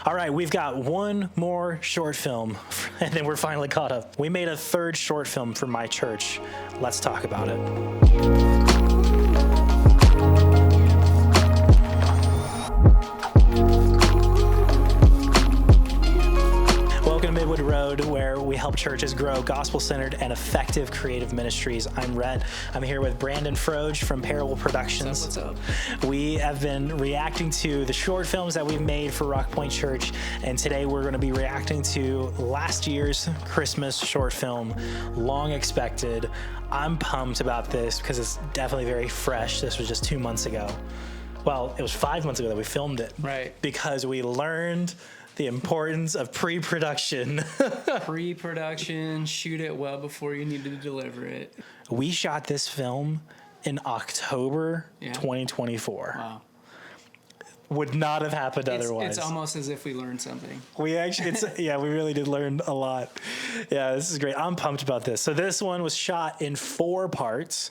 All right, we've got one more short film, and then we're finally caught up. We made a third short film for my church. Let's talk about it. Welcome to Midwood Road, where we help churches grow gospel-centered and effective creative ministries. I'm Rhett. I'm here with Brandon Froge from Parable Productions. What's up? We have been reacting to the short films that we've made for Rock Point Church, and today we're going to be reacting to last year's Christmas short film, Long Expected. I'm pumped about this because it's definitely very fresh. This was just 2 months ago. Well, it was 5 months ago that we filmed it. Right. Because we learned the importance of pre-production. Pre-production, shoot it well before you need to deliver it. We shot this film in October 2024. Wow. Would not have happened otherwise. It's almost as if we learned something. We actually, we really did learn a lot. Yeah, this is great. I'm pumped about this. So this one was shot in 4 parts.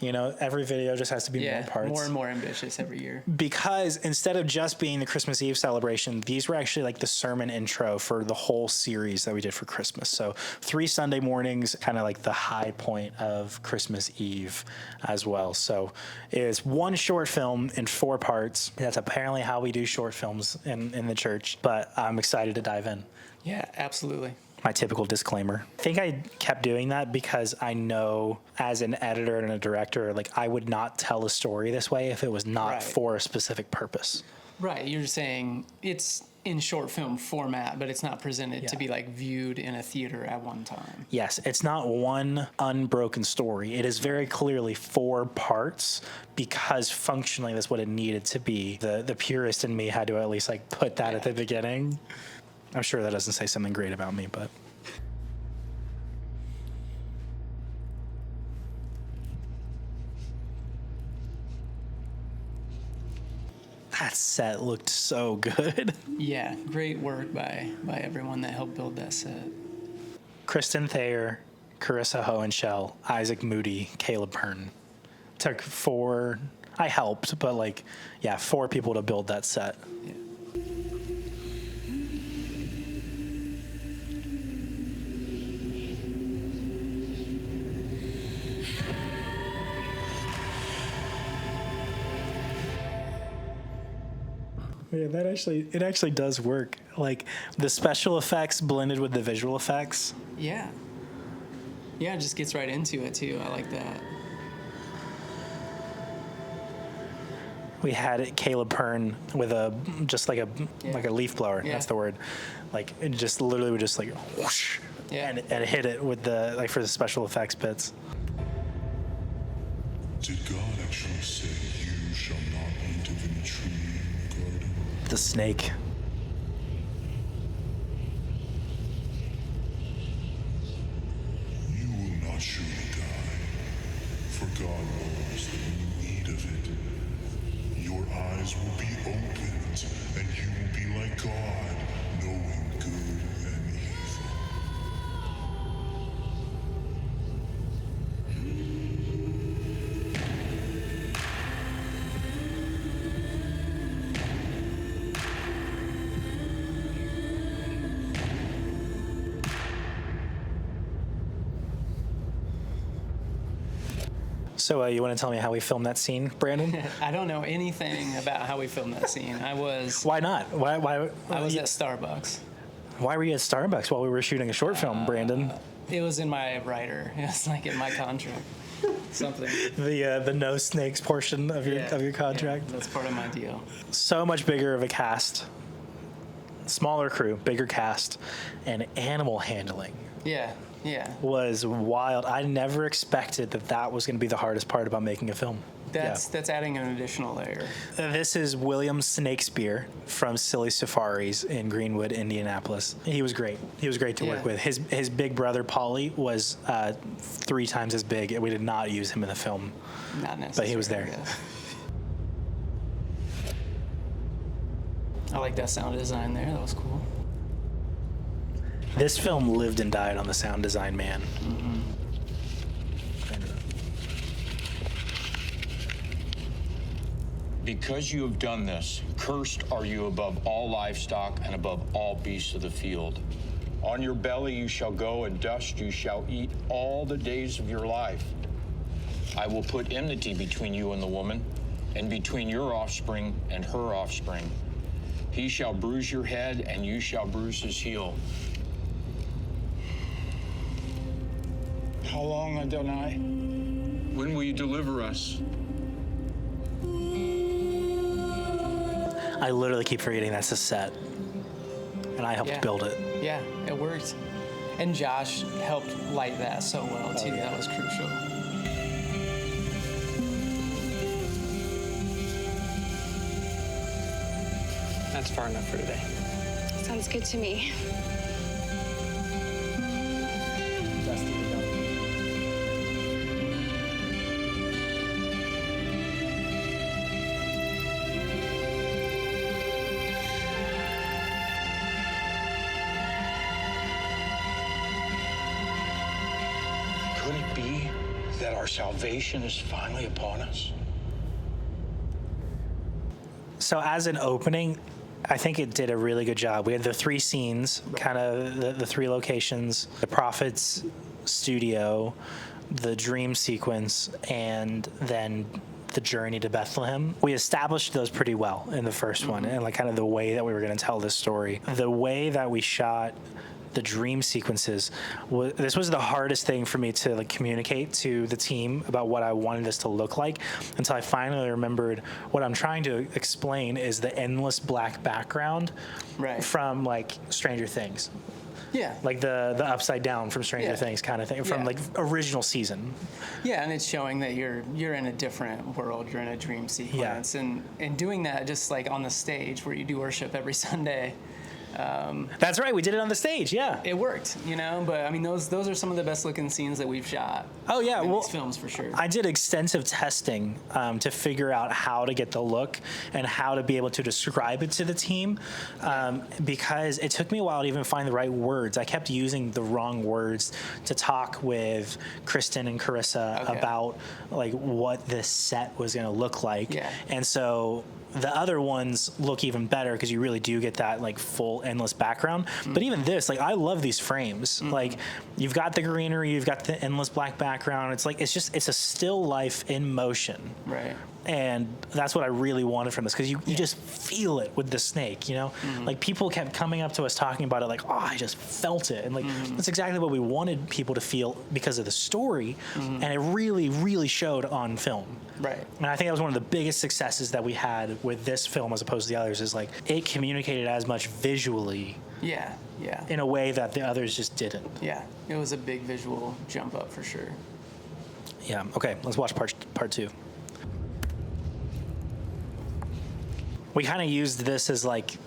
You know, every video just has to be more parts. More and more ambitious every year. Because instead of just being the Christmas Eve celebration, these were actually like the sermon intro for the whole series that we did for Christmas. So 3 Sunday mornings, kind of like the high point of Christmas Eve as well. So it's one short film in 4 parts. That's apparently how we do short films in the church, but I'm excited to dive in. Yeah, absolutely. My typical disclaimer. I think I kept doing that because I know as an editor and a director, like I would not tell a story this way if it was not for a specific purpose. Right. You're saying it's in short film format, but it's not presented to be like viewed in a theater at one time. Yes. It's not one unbroken story. It is very clearly 4 parts because functionally that's what it needed to be. The purist in me had to at least like put that at the beginning. I'm sure that doesn't say something great about me, but. That set looked so good. Yeah, great work by everyone that helped build that set. Kristen Thayer, Carissa Hohenschel, Isaac Moody, Caleb Pern. Took 4, I helped, but 4 people to build that set. Yeah. Yeah, it actually does work. Like the special effects blended with the visual effects. Yeah. Yeah, it just gets right into it too. I like that. We had Caleb Pern with a leaf blower. Yeah. That's the word. Like it just literally would just like whoosh, and it hit it with the for the special effects bits. Did God actually say you shall not eat of any tree in the garden? The snake. You will not surely die, for God knows that when you eat of it, your eyes will be opened, and you will be like God, knowing good and evil. So you want to tell me how we filmed that scene, Brandon? I don't know anything about how we filmed that scene. Why not? Why? I was at Starbucks. Why were you at Starbucks while we were shooting a short film, Brandon? It was in my writer. It was like in my contract. Something. The no snakes portion of your contract. Yeah, that's part of my deal. So much bigger of a cast, smaller crew, bigger cast, and animal handling. Yeah. Was wild. I never expected that was going to be the hardest part about making a film. That's adding an additional layer. This is William Snakespeare from Silly Safaris in Greenwood, Indianapolis. He was great. He was great to work with. His big brother, Paulie, was 3 times as big. We did not use him in the film. Not necessarily. But he was there. I like that sound design there. That was cool. This film lived and died on the sound design, man. Mm-hmm. Because you have done this, cursed are you above all livestock and above all beasts of the field. On your belly you shall go, and dust you shall eat all the days of your life. I will put enmity between you and the woman, and between your offspring and her offspring. He shall bruise your head, and you shall bruise his heel. How long, Adonai? When will you deliver us? I literally keep forgetting that's a set, and I helped build it. Yeah, it worked. And Josh helped light that so well, too. That was crucial. That's far enough for today. Sounds good to me. Could it be that our salvation is finally upon us? So as an opening, I think it did a really good job. We had the three scenes, kind of the three locations, the prophet's studio, the dream sequence, and then the journey to Bethlehem. We established those pretty well in the first one, and like kind of the way that we were going to tell this story. The way that we shot the dream sequences, this was the hardest thing for me to like communicate to the team about what I wanted this to look like, until I finally remembered what I'm trying to explain is the endless black background from like Stranger Things. Yeah. Like the upside down from Stranger Things kind of thing, from like original season. Yeah, and it's showing that you're in a different world, you're in a dream sequence. And doing that just like on the stage where you do worship every Sunday. That's right, we did it on the stage, yeah. It worked, you know, but I mean, those are some of the best looking scenes that we've shot. Oh yeah, in well, these films for sure. I did extensive testing to figure out how to get the look and how to be able to describe it to the team, because it took me a while to even find the right words. I kept using the wrong words to talk with Kristen and Carissa about like what this set was going to look like, and so the other ones look even better because you really do get that like full endless background. But even this, like I love these frames. Like you've got the greenery, you've got the endless black background. It's like it's a still life in motion. Right. And that's what I really wanted from this, because you just feel it with the snake, you know? Like people kept coming up to us talking about it like, oh, I just felt it. And like that's exactly what we wanted people to feel because of the story. And it really, really showed on film. Right. And I think that was one of the biggest successes that we had with this film as opposed to the others, is like it communicated as much visually in a way that the others just didn't. Yeah, it was a big visual jump up for sure. Yeah, okay, let's watch part two. We kind of used this as like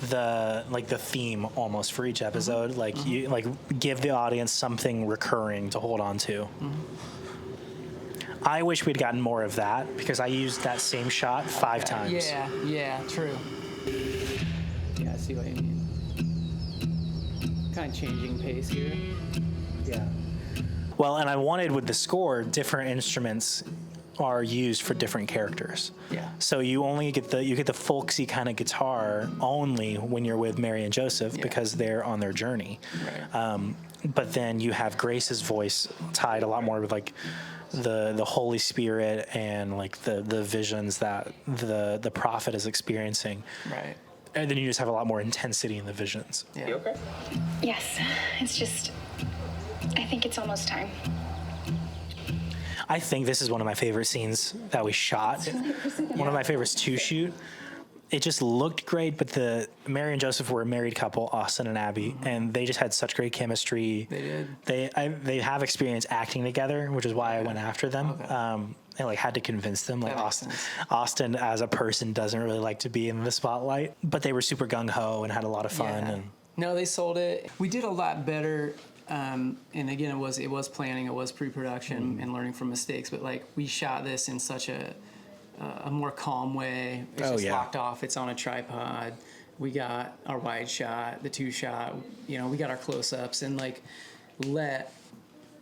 the theme almost for each episode. Like you like give the audience something recurring to hold on to. I wish we'd gotten more of that because I used that same shot 5 times. Yeah, true. Yeah, I see what you mean. Kind of changing pace here. Yeah. Well, and I wanted with the score, different instruments are used for different characters. Yeah. So you only get the folksy kind of guitar only when you're with Mary and Joseph because they're on their journey. Right. But then you have Grace's voice tied a lot more with like the Holy Spirit and like the visions that the prophet is experiencing. Right. And then you just have a lot more intensity in the visions. Yeah. You okay? Yes, it's just, I think it's almost time. I think this is one of my favorite scenes that we shot. One of my favorites to shoot. It just looked great, but the Mary and Joseph were a married couple, Austin and Abby, and they just had such great chemistry. They did. They have experience acting together, which is why I went after them. Okay. I like had to convince them. Like That makes sense. Austin as a person doesn't really like to be in the spotlight, but they were super gung ho and had a lot of fun. Yeah. And No, they sold it. We did a lot better. And again, it was planning, it was pre-production and learning from mistakes. But like we shot this in such a more calm way. It's just locked off. It's on a tripod. We got our wide shot, the 2 shot. You know, we got our close-ups and like let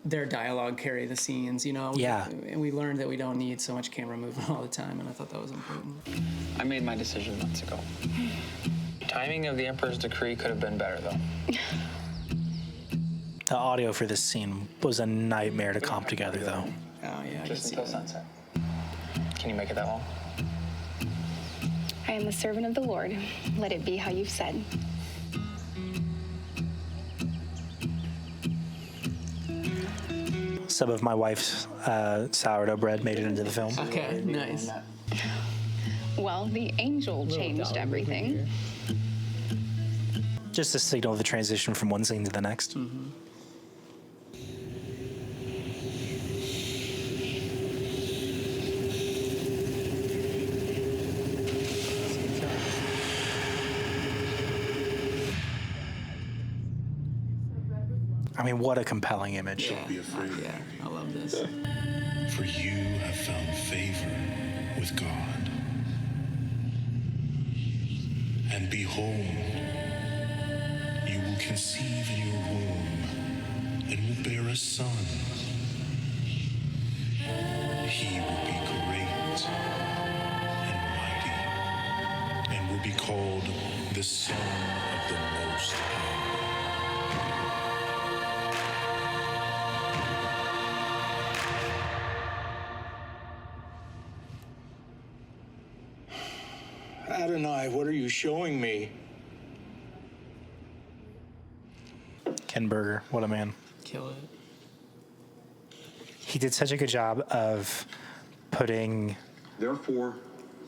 their dialogue carry the scenes, you know? Yeah. And we learned that we don't need so much camera movement all the time, and I thought that was important. I made my decision months ago. Timing of the Emperor's decree could have been better, though. The audio for this scene was a nightmare to comp together, though. Oh, yeah, I can Just see until that. sunset. Can you make it that long? I am the servant of the Lord. Let it be how you've said. Some of my wife's sourdough bread made it into the film. Okay, nice. Well, the angel changed everything. Just to signal the transition from one scene to the next. I mean, what a compelling image. Yeah, be afraid. yeah, I love this. For you have found favor with God. And behold, you will conceive in your womb and will bear a son. He will be great and mighty and will be called the Son of the Most High. Adonai, what are you showing me? Ken Berger, what a man. Kill it. He did such a good job of putting Therefore,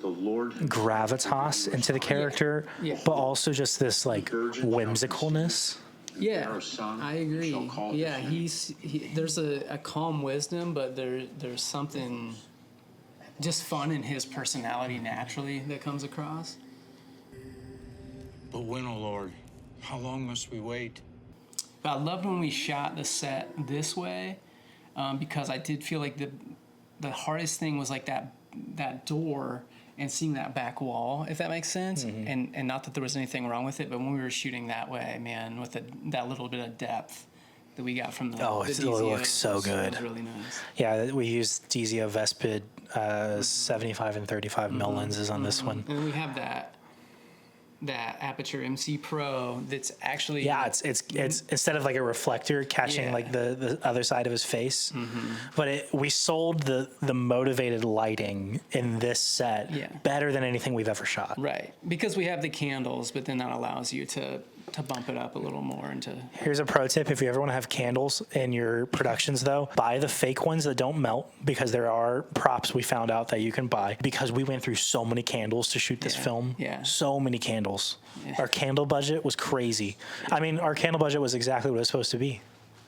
the Lord gravitas into the character, Yeah. but also just this like whimsicalness. Yeah, Our son I agree. shall call Yeah, his name. there's a calm wisdom, but there's something just fun in his personality naturally that comes across. But when, O Lord, how long must we wait? But I loved when we shot the set this way, because I did feel like the hardest thing was like that door and seeing that back wall, if that makes sense. And not that there was anything wrong with it, but when we were shooting that way, man, with that little bit of depth that we got from the It DZO, looks so was good. really nice. Yeah, we used DZO Vespid 75 and 35 mil lenses on this one. And we have that Aperture MC Pro that's actually Yeah, it's instead of like a reflector catching Yeah. like the other side of his face, but we sold the motivated lighting in this set Yeah. better than anything we've ever shot. right, because we have the candles, but then that allows you to bump it up a little more and to Here's a pro tip: if you ever want to have candles in your productions, though, buy the fake ones that don't melt, because there are props we found out that you can buy, because we went through so many candles to shoot this Yeah, film. yeah. So many candles. Yeah. Our candle budget was crazy. I mean, our candle budget was exactly what it was supposed to be.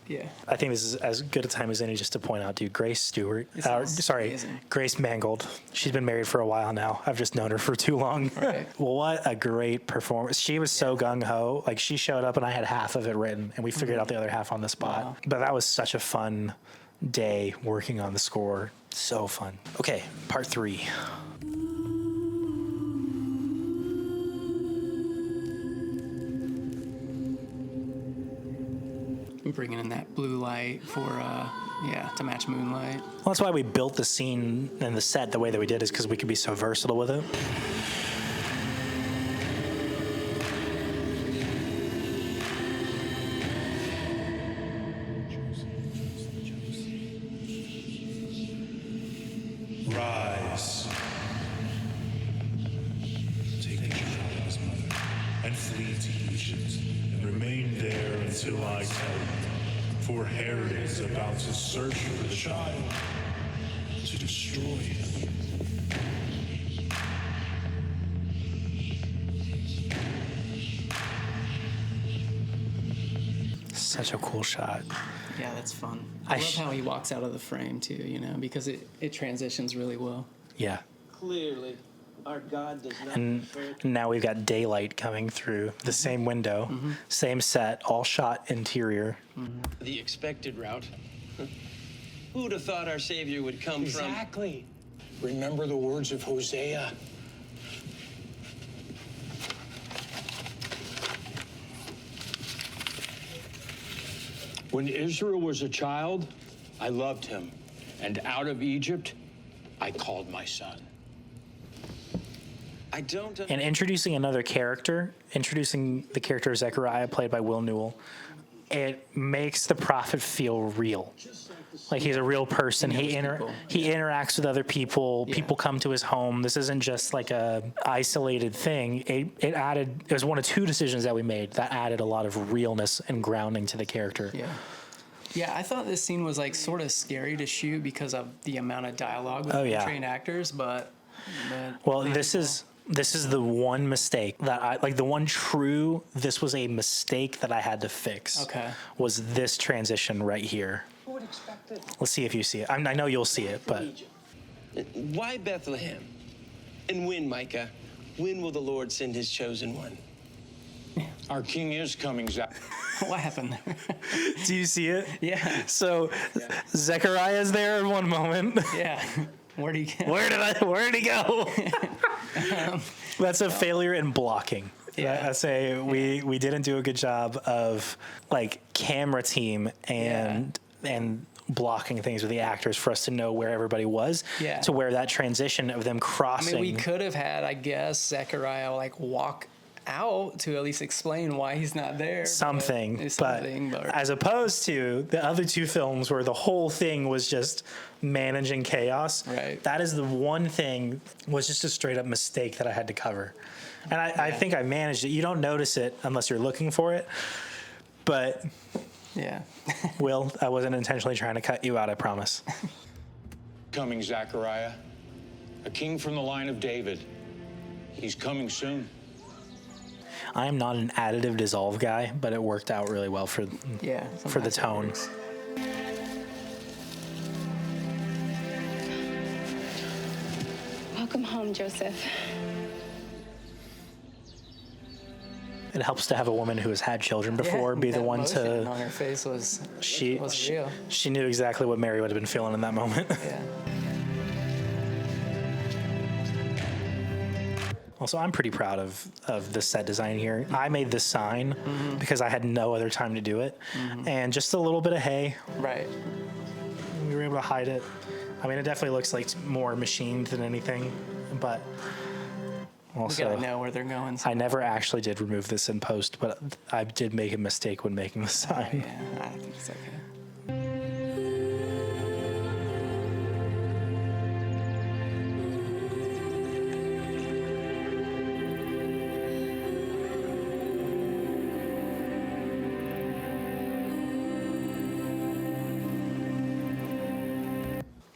yeah. I think this is as good a time as any just to point out, dude, Grace Stewart. Amazing. Grace Mangold. She's been married for a while now. I've just known her for too long. Right. Well, what a great performance. She was so gung ho. Like, she showed up and I had half of it written, and we figured out the other half on the spot. Wow. But that was such a fun day working on the score. So fun. Okay, part 3. Bringing in that blue light for to match moonlight. Well, that's why we built the scene and the set the way that we did, is because we could be so versatile with it. Rise. Take the child and his mother and flee to Egypt and remain there until I tell you. For Herod is about to search for the child to destroy him. Such a cool shot. Yeah, that's fun. I I love sh- how he walks out of the frame too, because it transitions really well. Yeah. Clearly, our God does not And prefer to now we've got daylight coming through the same window, same set, all shot interior. the expected route. Who would have thought our Savior would come Exactly. Remember the words of Hosea. When Israel was a child, I loved him, and out of Egypt, I called my son. I don't. And introducing another character, introducing the character of Zechariah, played by Will Newell, it makes the prophet feel real. Like he's a real person. He interacts with other people. Yeah. People come to his home. This isn't just like a isolated thing. It was one of two decisions that we made that added a lot of realness and grounding to the character. Yeah. Yeah, I thought this scene was like sort of scary to shoot because of the amount of dialogue with trained actors, but well, this is the one mistake that I like. The one true, this was a mistake that I had to fix. Okay. Was this transition right here? Who would expect it? Let's see if you see it. I know you'll see it, but Why Bethlehem? And when, Micah? When will the Lord send his chosen one? Our king is coming, Zach. what happened there? do you see it? Yeah. So Zechariah's there in one moment. Yeah. Where'd he go? Where'd he go? That's a failure in blocking. Yeah. I say we didn't do a good job of like camera team and blocking things with the actors for us to know where everybody was. Yeah. To where that transition of them I crossing. mean, we could have had, I guess, Zechariah like walk out to at least explain why he's not there. But as opposed to the other two films where the whole thing was just managing chaos, right. That is the one thing was just a straight up mistake that I had to cover. And I think I managed it. You don't notice it unless you're looking for it. But yeah. Will, I wasn't intentionally trying to cut you out, I promise. Coming, Zechariah. A king from the line of David. He's coming soon. I am not an additive dissolve guy, but it worked out really well for the tone. Welcome home, Joseph. It helps to have a woman who has had children before be the one emotion to. on her face was She real. she knew exactly what Mary would have been feeling in that moment. Yeah. Also, I'm pretty proud of the set design here. I made this sign because I had no other time to do it. And just a little bit of hay. Right. We were able to hide it. I mean, it definitely looks like more machined than anything, but also, We gotta know where they're going. I never actually did remove this in post, but I did make a mistake when making the sign. Yeah, I think it's okay.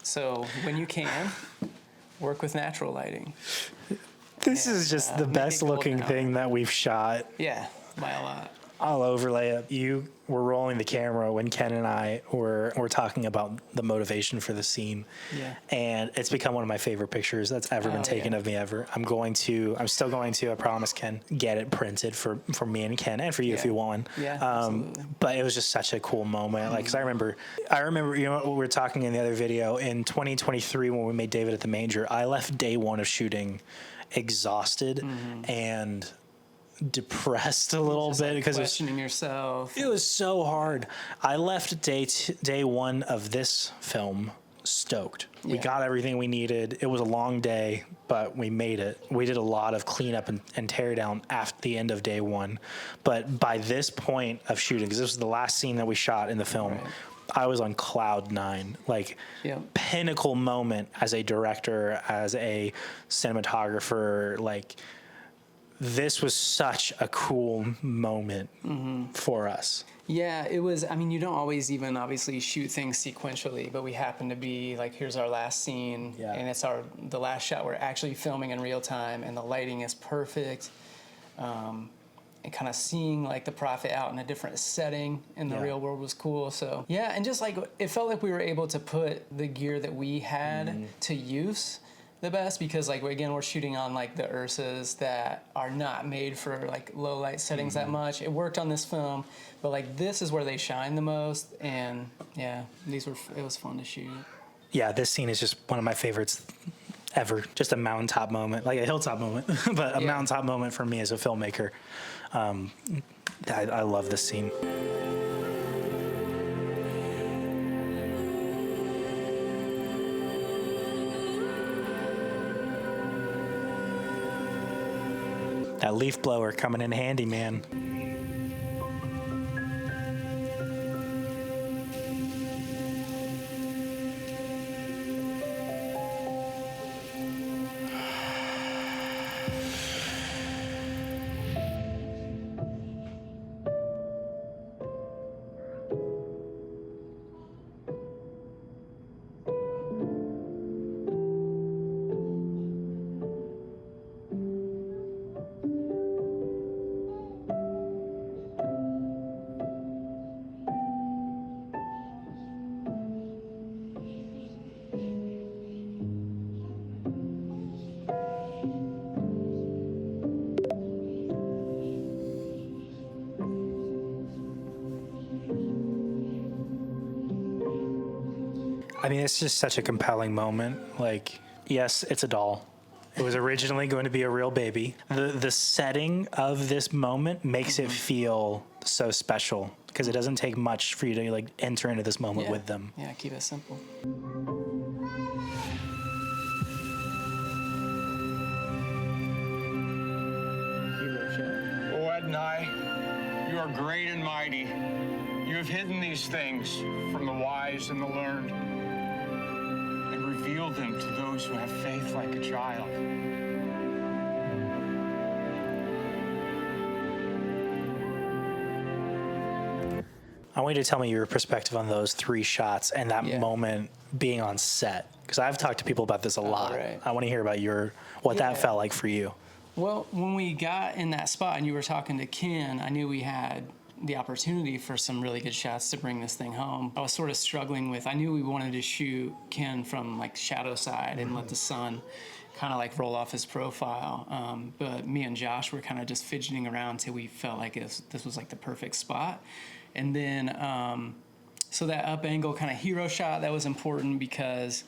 So when you can, work with natural lighting. This is just the make it best looking golden thing that we've shot. Yeah, by a lot. I'll overlay it. You were rolling the camera when Ken and I were talking about the motivation for the scene. Yeah. And it's become one of my favorite pictures that's ever been taken of me ever. I'm still going to, I promise Ken, get it printed for me and Ken and for you if you want one. Yeah, absolutely. But it was just such a cool moment. Like, cause I remember, you know, we were talking in the other video in 2023 when we made David at the Manger, I left day one of shooting exhausted and depressed a little bit because questioning yourself. It was so hard. I left day one of this film stoked. We got everything we needed. It was a long day, but we made it. We did a lot of cleanup and tear down after the end of day one. But by this point of shooting, because this was the last scene that we shot in the film, I was on cloud 9, like pinnacle moment as a director, as a cinematographer. Like, this was such a cool moment for us. Yeah, it was. I mean, you don't always even obviously shoot things sequentially, but we happen to be like, here's our last scene, and it's the last shot we're actually filming in real time, and the lighting is perfect. And kind of seeing like the prophet out in a different setting in the real world was cool. So yeah, and just like it felt like we were able to put the gear that we had to use the best, because like we're shooting on like the Ursas that are not made for like low light settings that much. It worked on this film, but like this is where they shine the most, and yeah, it was fun to shoot. Yeah, this scene is just one of my favorites ever. Just a mountaintop moment, like a hilltop moment, but a mountaintop moment for me as a filmmaker. I love this scene. That leaf blower coming in handy, man. I mean, it's just such a compelling moment. Like, yes, it's a doll. It was originally going to be a real baby. The setting of this moment makes it feel so special because it doesn't take much for you to like enter into this moment with them. Yeah, keep it simple. O Adonai, you are great and mighty. You have hidden these things from the wise and the learned and revealed them to those who have faith like a child. I want you to tell me your perspective on those 3 shots and that moment being on set. Because I've talked to people about this a lot. Right. I want to hear about what that felt like for you. Well, when we got in that spot and you were talking to Ken, I knew we had the opportunity for some really good shots to bring this thing home. I was sort of struggling with, I knew we wanted to shoot Ken from like shadow side and let the sun kind of like roll off his profile. But me and Josh were kind of just fidgeting around till we felt like this was like the perfect spot. And then, so that up angle kind of hero shot, that was important because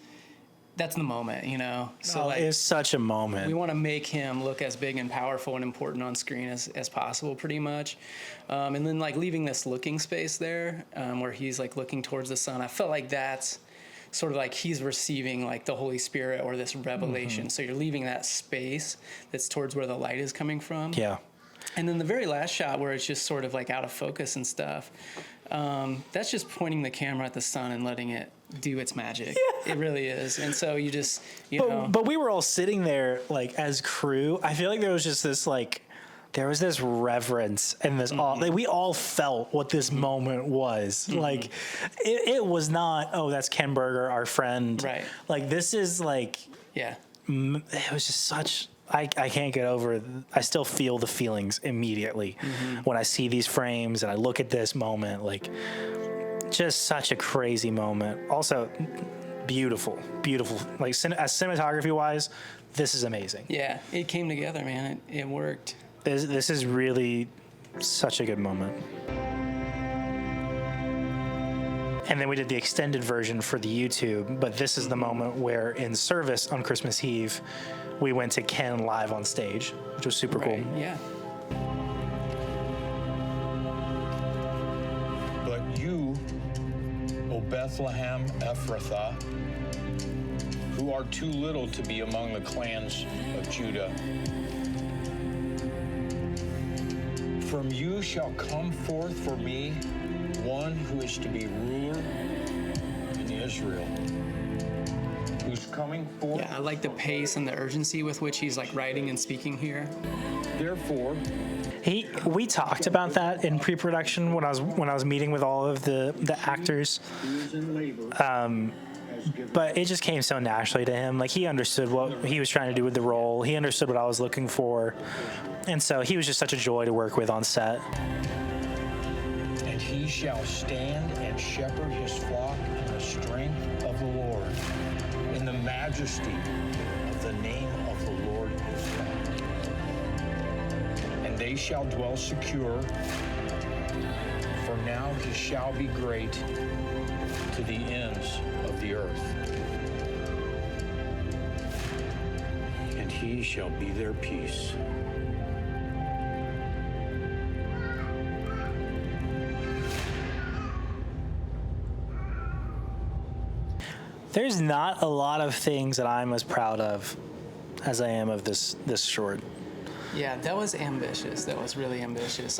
that's the moment, you know? So like, it's such a moment. we want to make him look as big and powerful and important on screen as possible, pretty much. And then like leaving this looking space there where he's like looking towards the sun, I felt like that's sort of like he's receiving like the Holy Spirit or this revelation. So you're leaving that space that's towards where the light is coming from. Yeah. And then the very last shot where it's just sort of like out of focus and stuff, that's just pointing the camera at the sun and letting it do its magic. Yeah. It really is. And so you just, you know. But we were all sitting there like as crew. I feel like there was just this like, there was this reverence and this awe. Like, we all felt what this moment was. Like, it was not, oh, that's Ken Berger, our friend. Right. Like, this is like, Yeah. it was just such, I can't get over it. I still feel the feelings immediately when I see these frames and I look at this moment. Like, just such a crazy moment. Also, beautiful. Like, as cinematography-wise, this is amazing. Yeah. It came together, man. It worked. This is really such a good moment. And then we did the extended version for the YouTube, but this is the moment where in service on Christmas Eve, we went to Ken live on stage, which was super cool. Yeah. But you, O Bethlehem Ephrathah, who are too little to be among the clans of Judah, from you shall come forth for me one who is to be ruler in Israel, who's coming forth. Yeah, I like the pace and the urgency with which he's like writing and speaking here. Therefore, We talked about that in pre-production when I was meeting with all of the actors. But it just came so naturally to him. Like, he understood what he was trying to do with the role. He understood what I was looking for. And so he was just such a joy to work with on set. and he shall stand and shepherd his flock in the strength of the Lord, in the majesty of the name of the Lord his God. And they shall dwell secure, for now he shall be great to the ends of the earth. And he shall be their peace. There's not a lot of things that I'm as proud of as I am of this short. Yeah, that was ambitious. That was really ambitious,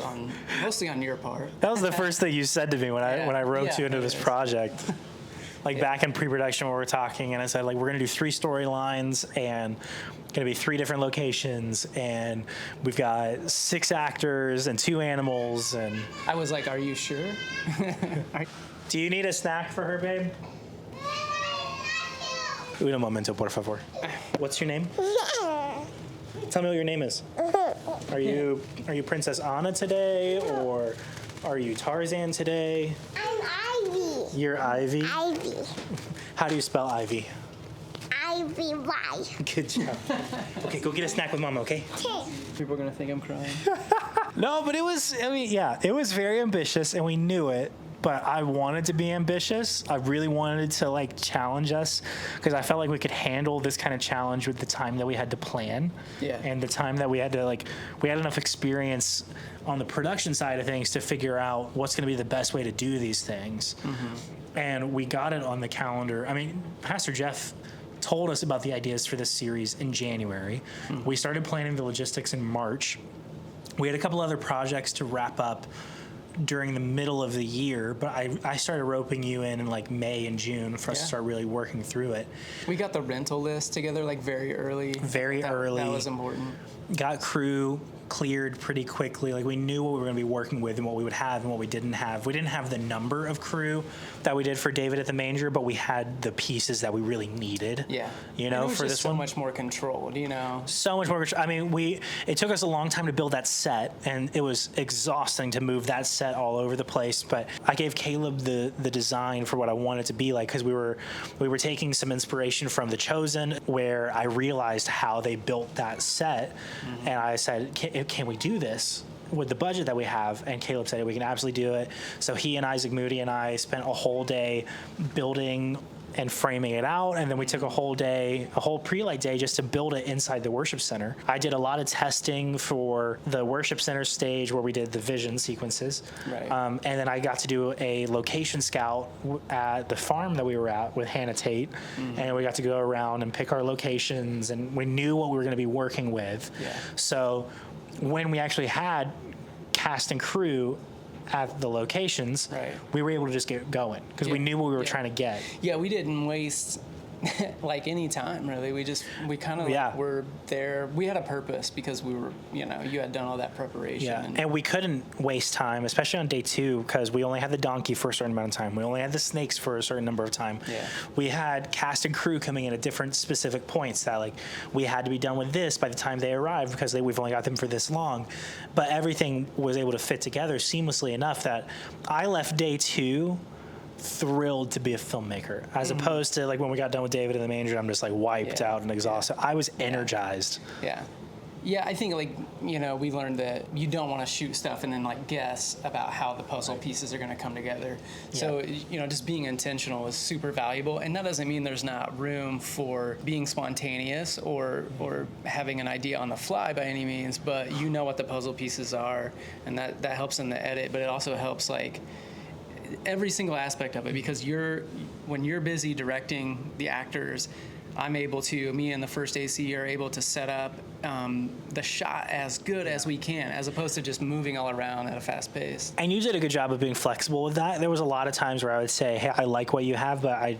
mostly on your part. That was the first thing you said to me when I roped you into this project. Like back in pre-production when we were talking, and I said, like, we're going to do 3 storylines and going to be 3 different locations, and we've got 6 actors and 2 animals. And I was like, are you sure? do you need a snack for her, babe? Un momento, por favor. What's your name? Tell me what your name is. Are you Princess Anna today, or are you Tarzan today? I'm Ivy. You're Ivy? Ivy. How do you spell Ivy? I-V-Y. Good job. Okay, go get a snack with Mama, okay? People are going to think I'm crying. No, but it was very ambitious, and we knew it. But I wanted to be ambitious. I really wanted to like challenge us because I felt like we could handle this kind of challenge with the time that we had to plan. Yeah. And the time that we had to we had enough experience on the production side of things to figure out what's going to be the best way to do these things. Mm-hmm. And we got it on the calendar. I mean, Pastor Jeff told us about the ideas for this series in January. Mm-hmm. We started planning the logistics in March. We had a couple other projects to wrap up during the middle of the year, but I started roping you in like May and June for us to start really working through it. We got the rental list together like very early. That was important. Got crew cleared pretty quickly. Like we knew what we were going to be working with and what we would have and what we didn't have. We didn't have the number of crew that we did for David at the Manger, but we had the pieces that we really needed. Yeah. You know, for this so one. much more controlled, you know. So much more control. I mean, it took us a long time to build that set, and it was exhausting to move that set all over the place. But I gave Caleb the design for what I wanted it to be like, because we were taking some inspiration from The Chosen, where I realized how they built that set, mm-hmm. and I said, can we do this with the budget that we have? And Caleb said we can absolutely do it. So he and Isaac Moody and I spent a whole day building and framing it out, and then we took a whole pre-light day just to build it inside the worship center. I did a lot of testing for the worship center stage where we did the vision sequences, right. And then I got to do a location scout at the farm that we were at with Hannah Tate, mm-hmm. and we got to go around and pick our locations, and we knew what we were going to be working with. Yeah. So when we actually had cast and crew at the locations, right. we were able to just get going because we knew what we were trying to get. Yeah, we didn't waste like any time really. We kind of were there. We had a purpose because we were, you had done all that preparation. Yeah, and we couldn't waste time, especially on day 2, because we only had the donkey for a certain amount of time. We only had the snakes for a certain number of time. Yeah. We had cast and crew coming in at different specific points that like we had to be done with this by the time they arrived because we've only got them for this long. But everything was able to fit together seamlessly enough that I left day 2 thrilled to be a filmmaker, as mm-hmm. opposed to like when we got done with David in the Manger, I'm just like wiped out and exhausted. I was energized. Yeah, I think we learned that you don't want to shoot stuff and then like guess about how the puzzle pieces are going to come together. Yeah. So just being intentional is super valuable, and that doesn't mean there's not room for being spontaneous or having an idea on the fly by any means. But you know what the puzzle pieces are, and that helps in the edit. But it also helps like every single aspect of it, because when you're busy directing the actors, me and the first AC are able to set up the shot as good as we can, as opposed to just moving all around at a fast pace. And you did a good job of being flexible with that. There was a lot of times where I would say, hey, I like what you have, but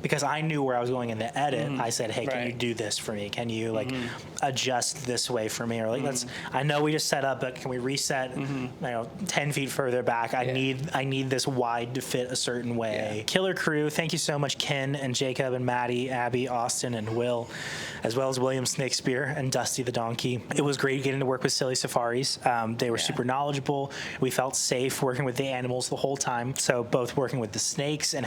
because I knew where I was going in the edit, mm-hmm. I said, hey, can you do this for me? Can you mm-hmm. adjust this way for me? Or like, mm-hmm. I know we just set up, but can we reset, mm-hmm. 10 feet further back? I need this wide to fit a certain way. Yeah. Killer crew, thank you so much, Ken and Jacob and Maddie, Abby, Austin, and Will, as well as William Snakespeare and Dusty the Donkey. It was great getting to work with Silly Safaris. They were super knowledgeable. We felt safe working with the animals the whole time. So both working with the snakes and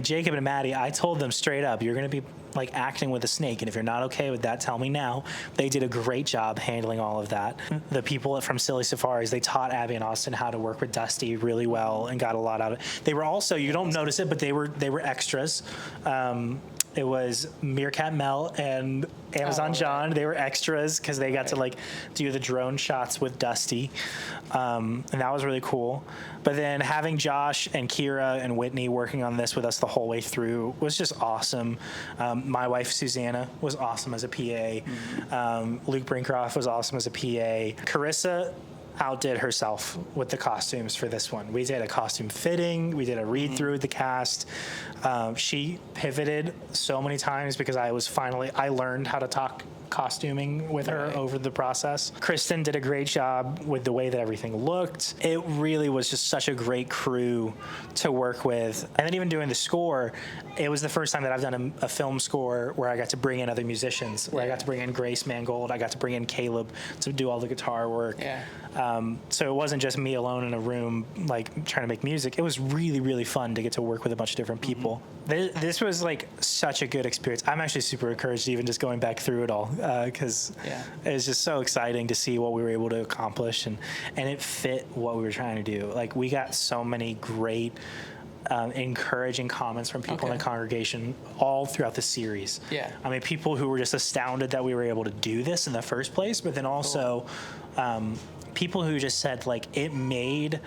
Jacob and Maddie, I told them straight up, you're going to be like acting with a snake, and if you're not okay with that, tell me now. They did a great job handling all of that. The people from Silly Safaris, they taught Abby and Austin how to work with Dusty really well and got a lot out of it. They were also, you don't notice it, but they were extras. It was Meerkat Mel and Amazon John. They were extras because they got to like do the drone shots with Dusty, and that was really cool. But then having Josh and Kira and Whitney working on this with us the whole way through was just awesome. My wife Susanna was awesome as a PA. Luke Brincroft was awesome as a PA. Carissa outdid herself with the costumes for this one. We did a costume fitting. We did a read through the cast. She pivoted so many times because I learned how to talk costuming with her over the process. Kristen did a great job with the way that everything looked. It really was just such a great crew to work with. And then even doing the score, it was the first time that I've done a film score where I got to bring in other musicians, where I got to bring in Grace Mangold, I got to bring in Caleb to do all the guitar work. So it wasn't just me alone in a room like trying to make music. It was really, really fun to get to work with a bunch of different people. This was like such a good experience. I'm actually super encouraged even just going back through it all because it was just so exciting to see what we were able to accomplish and it fit what we were trying to do. Like we got so many great encouraging comments from people in the congregation all throughout the series. I mean, people who were just astounded that we were able to do this in the first place, but then also people who just said like it made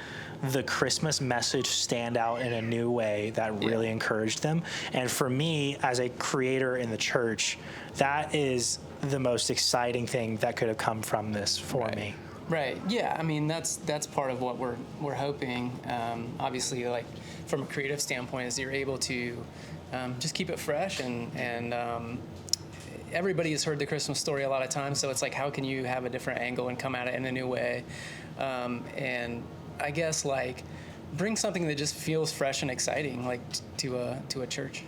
the Christmas message stand out in a new way that really encouraged them. And for me, as a creator in the church, that is the most exciting thing that could have come from this for me. Right. Yeah. I mean, that's part of what we're hoping. Obviously, like from a creative standpoint, is you're able to just keep it fresh and everybody has heard the Christmas story a lot of times, so it's like, how can you have a different angle and come at it in a new way? And I guess like bring something that just feels fresh and exciting, like to a church.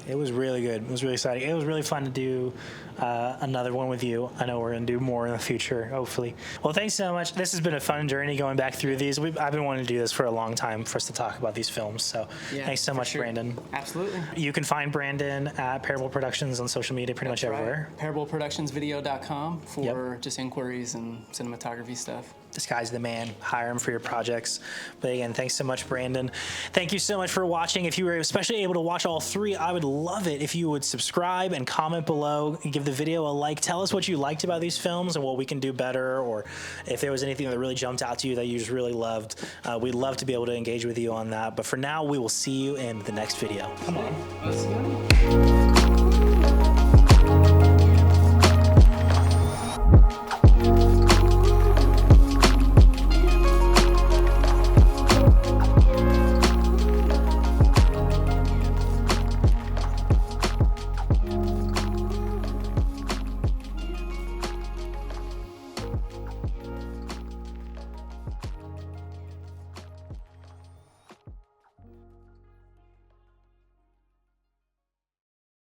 It was really good. It was really exciting. It was really fun to do another one with you. I know we're going to do more in the future, hopefully. Well, thanks so much. This has been a fun journey going back through these. I've been wanting to do this for a long time for us to talk about these films. So thanks so much, Brandon. Absolutely. You can find Brandon at Parable Productions on social media pretty much everywhere. parableproductionsvideo.com for just inquiries and cinematography stuff. This guy's the man. Hire him for your projects. But again, thanks so much, Brandon. Thank you so much for watching. If you were especially able to watch all three, I would love it if you would subscribe and comment below and give the video a like. Tell us what you liked about these films and what we can do better, or if there was anything that really jumped out to you that you just really loved. We'd love to be able to engage with you on that. But for now, we will see you in the next video. Come on. Let's go.